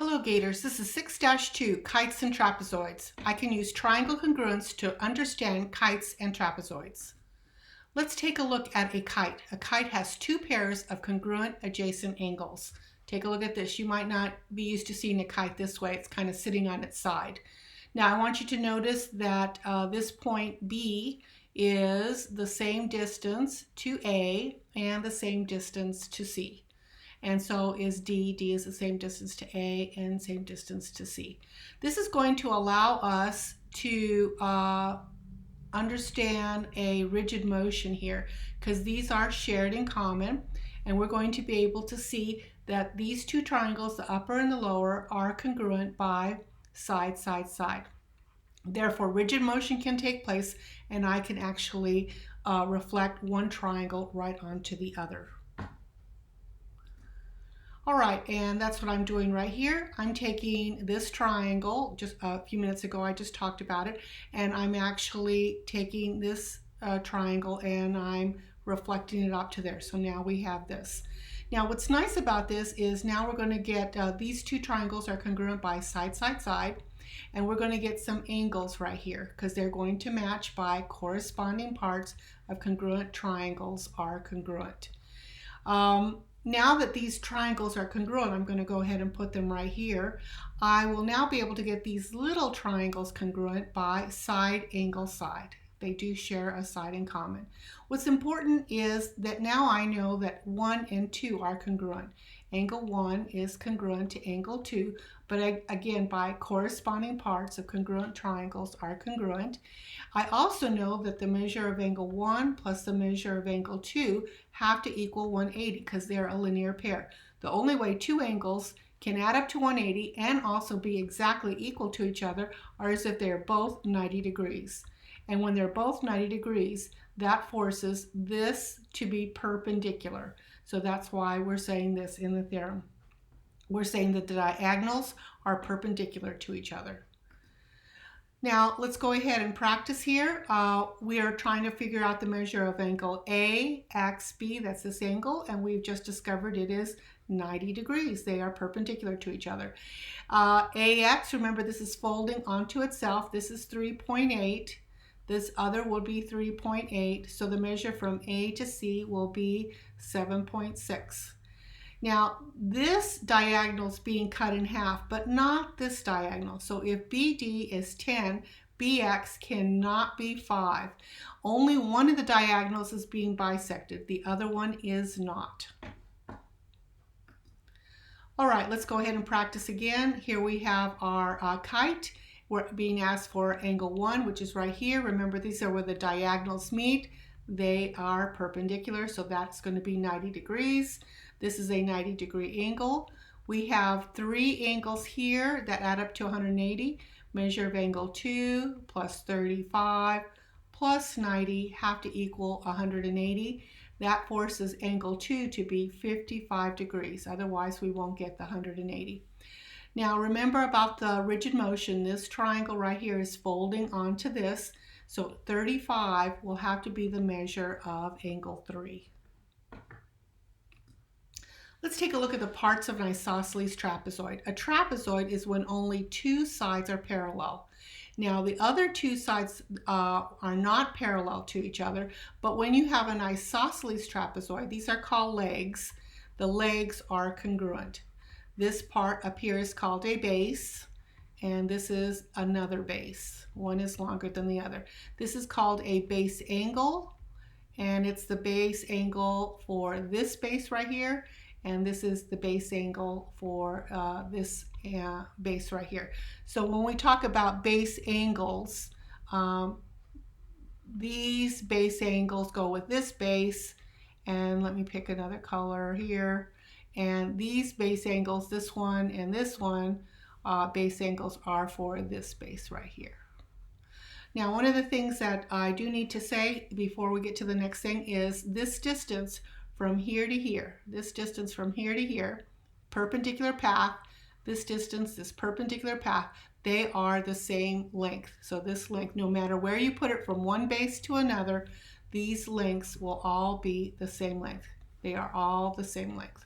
Hello Gators, this is 6-2, Kites and Trapezoids. I can use triangle congruence to understand kites and trapezoids. Let's take a look at a kite. A kite has two pairs of congruent adjacent angles. Take a look at this. You might not be used to seeing a kite this way. It's kind of sitting on its side. Now I want you to notice that this point B is the same distance to A and the same distance to C. And so is D. D is the same distance to A and same distance to C. This is going to allow us to understand a rigid motion here because these are shared in common, and we're going to be able to see that these two triangles, the upper and the lower, are congruent by side, side, side. Therefore, rigid motion can take place, and I can actually reflect one triangle right onto the other. All right, and that's what I'm doing right here. I'm taking this triangle, just a few minutes ago I just talked about it, and I'm actually taking this triangle and I'm reflecting it up to there. So now we have this. Now what's nice about this is now we're going to get these two triangles are congruent by side, side, side, and we're going to get some angles right here because they're going to match by corresponding parts of congruent triangles are congruent. Now that these triangles are congruent, I'm going to go ahead and put them right here. I will now be able to get these little triangles congruent by side, angle, side. They do share a side in common. What's important is that now I know that 1 and 2 are congruent. Angle 1 is congruent to angle 2, but again, by corresponding parts of congruent triangles are congruent. I also know that the measure of angle 1 plus the measure of angle 2 have to equal 180 because they're a linear pair. The only way two angles can add up to 180 and also be exactly equal to each other is if they're both 90 degrees. And when they're both 90 degrees, that forces this to be perpendicular. So that's why we're saying this in the theorem. We're saying that the diagonals are perpendicular to each other. Now let's go ahead and practice here. We are trying to figure out the measure of angle AXB, that's this angle, and we've just discovered it is 90 degrees. They are perpendicular to each other. AX, remember this is folding onto itself. This is 3.8. This other will be 3.8, so the measure from A to C will be 7.6. Now, this diagonal is being cut in half, but not this diagonal. So if BD is 10, BX cannot be 5. Only one of the diagonals is being bisected. The other one is not. All right, let's go ahead and practice again. Here we have our kite. We're being asked for angle 1, which is right here. Remember, these are where the diagonals meet. They are perpendicular, so that's going to be 90 degrees. This is a 90-degree angle. We have 3 angles here that add up to 180. Measure of angle 2 plus 35 plus 90 have to equal 180. That forces angle 2 to be 55 degrees. Otherwise, we won't get the 180. Now remember about the rigid motion. This triangle right here is folding onto this. So 35 will have to be the measure of angle 3. Let's take a look at the parts of an isosceles trapezoid. A trapezoid is when only two sides are parallel. Now the other two sides are not parallel to each other, but when you have an isosceles trapezoid, these are called legs. The legs are congruent. This part up here is called a base, and this is another base. One is longer than the other. This is called a base angle, and it's the base angle for this base right here, and this is the base angle for this base right here. So when we talk about base angles, these base angles go with this base, and let me pick another color here. And these base angles, this one and this one, base angles are for this base right here. Now, one of the things that I do need to say before we get to the next thing is this distance from here to here, this distance from here to here, perpendicular path, this distance, this perpendicular path, they are the same length. So this length, no matter where you put it from one base to another, these lengths will all be the same length. They are all the same length.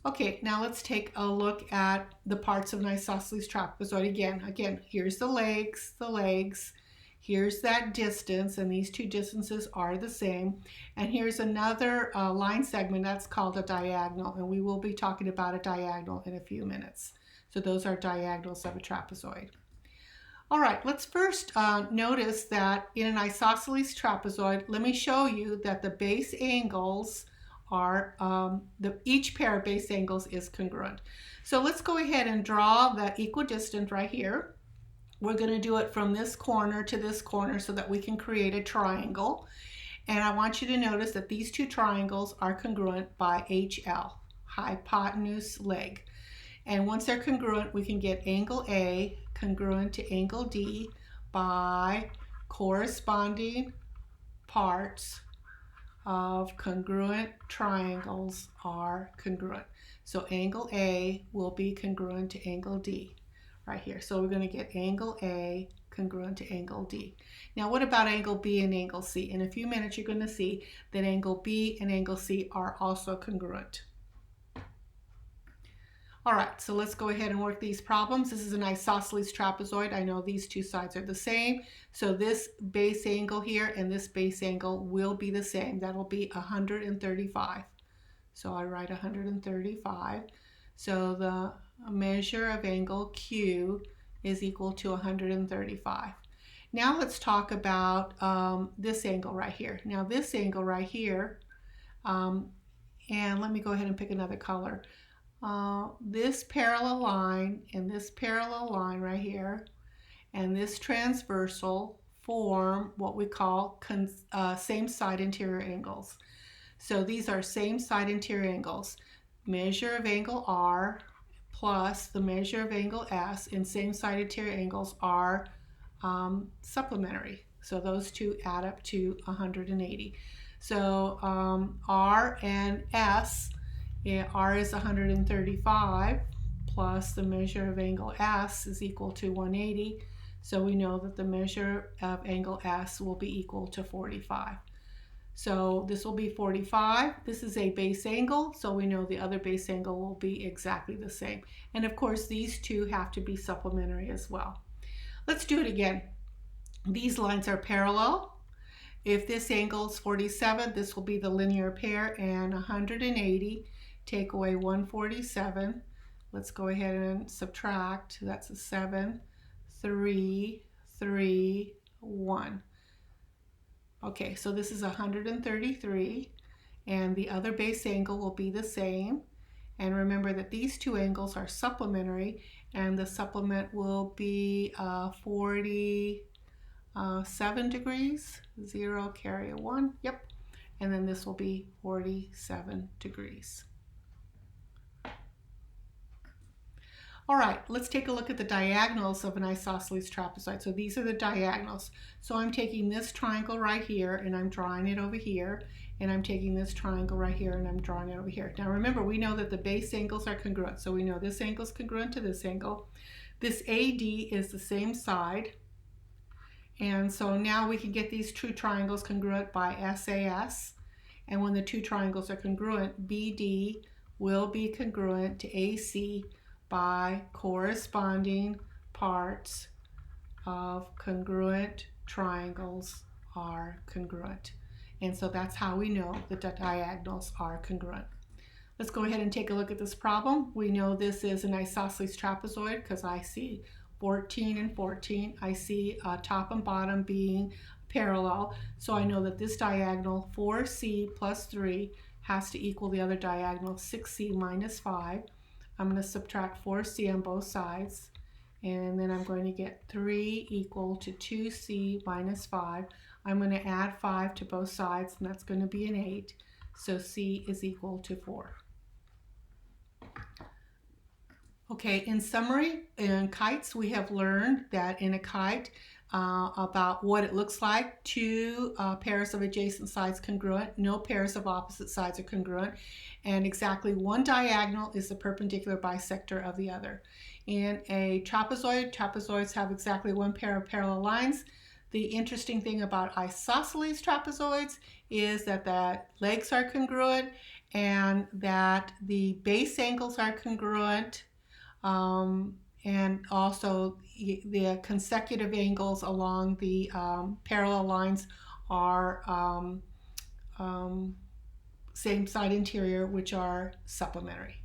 Okay, now let's take a look at the parts of an isosceles trapezoid again. Here's the legs, here's that distance, and these two distances are the same. And here's another line segment that's called a diagonal, and we will be talking about a diagonal in a few minutes. So those are diagonals of a trapezoid. All right, let's first notice that in an isosceles trapezoid, let me show you that the base angles are, each pair of base angles is congruent. So let's go ahead and draw the equidistant right here. We're going to do it from this corner to this corner so that we can create a triangle. And I want you to notice that these two triangles are congruent by HL, hypotenuse leg. And once they're congruent, we can get angle A congruent to angle D by corresponding parts of congruent triangles are congruent. So angle A will be congruent to angle D right here. So we're going to get angle A congruent to angle D. Now what about angle B and angle C? In a few minutes you're going to see that angle B and angle C are also congruent. All right, so let's go ahead and work these problems. This is an isosceles trapezoid. I know these two sides are the same. So this base angle here and this base angle will be the same. That'll be 135. So I write 135. So the measure of angle Q is equal to 135. Now let's talk about this angle right here. Now this angle right here, and let me go ahead and pick another color. This parallel line and this parallel line right here and this transversal form what we call same side interior angles. So these are same side interior angles. Measure of angle R plus the measure of angle S in same side interior angles are supplementary. So those two add up to 180. So R and S, R is 135 plus the measure of angle S is equal to 180. So we know that the measure of angle S will be equal to 45. So this will be 45. This is a base angle, so we know the other base angle will be exactly the same. And of course, these two have to be supplementary as well. Let's do it again. These lines are parallel. If this angle is 47, this will be the linear pair, and 180, take away 147. Let's go ahead and subtract. That's a 7, 3, 3, 1. Okay, so this is 133, and the other base angle will be the same. And remember that these two angles are supplementary, and the supplement will be 47 degrees, 0, carry a 1, yep. And then this will be 47 degrees. All right, let's take a look at the diagonals of an isosceles trapezoid. So these are the diagonals. So I'm taking this triangle right here and I'm drawing it over here, and I'm taking this triangle right here and I'm drawing it over here. Now remember, we know that the base angles are congruent. So we know this angle is congruent to this angle. This AD is the same side. And so now we can get these two triangles congruent by SAS. And when the two triangles are congruent, BD will be congruent to AC by corresponding parts of congruent triangles are congruent. And so that's how we know that the diagonals are congruent. Let's go ahead and take a look at this problem. We know this is an isosceles trapezoid because I see 14 and 14. I see top and bottom being parallel. So I know that this diagonal 4C plus 3 has to equal the other diagonal 6C minus 5. I'm going to subtract 4C on both sides, and then I'm going to get 3 equal to 2C minus 5. I'm going to add 5 to both sides, and that's going to be an 8. So C is equal to 4. Okay, in summary, in kites, we have learned that in a kite, about what it looks like. Two pairs of adjacent sides congruent, no pairs of opposite sides are congruent, and exactly one diagonal is the perpendicular bisector of the other. In a trapezoid, trapezoids have exactly one pair of parallel lines. The interesting thing about isosceles trapezoids is that the legs are congruent and that the base angles are congruent, and also the consecutive angles along the parallel lines are same side interior, which are supplementary.